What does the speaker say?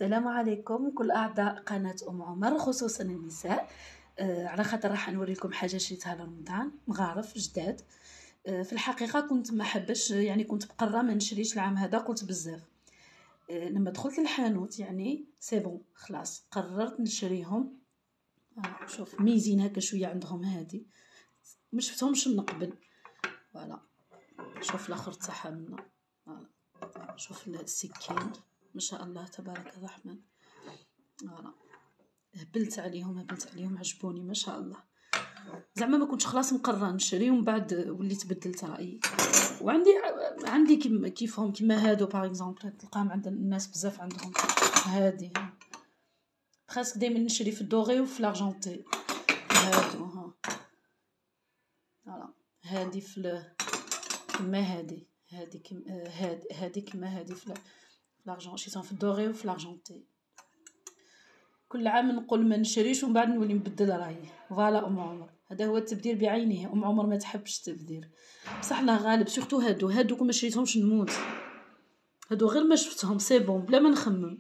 السلام عليكم كل أعضاء قناة أم عمر، خصوصا النساء. على خاطر راح نوريكم حاجة شريتها لرمضان، مغارف جداد. في الحقيقة كنت ما حبش، يعني كنت بقرة ما نشريش العام هذا، قلت بزاف. لما دخلت الحانوت يعني سيبون خلاص قررت نشريهم. شوف ميزين هكا شوية عندهم هادي، ما شفتهمش من قبل. فوالا شوف الاخر تاعها منا. فوالا شوف السكين ما شاء الله تبارك الرحمن. فوالا هبلت عليهم عجبوني ما شاء الله. زعما ما كنتش خلاص مقرره نشري، ومن بعد وليت بدلت رايي. وعندي كيفهم كيما هادو باغ اكزومبل، تلقاهم عند الناس بزاف عندهم هادي. خاصك دائما نشري في الدوغي وفي لارجونتي. هادو فوالا هادي في كيما هادي كيما هادي كيما هادي في لارجون، شيتهم في الدوغي وفي لارجونتي. كل عام نقول ما نشريش ومن بعد نولي نبدل رايي. فوالا ام عمر، هذا هو التبذير بعينه. ام عمر ما تحبش التبذير، بصح لا غالب سورتو هادو كون ما شريتهمش نموت. هادو غير ما شفتهم سي بون بلا ما نخمم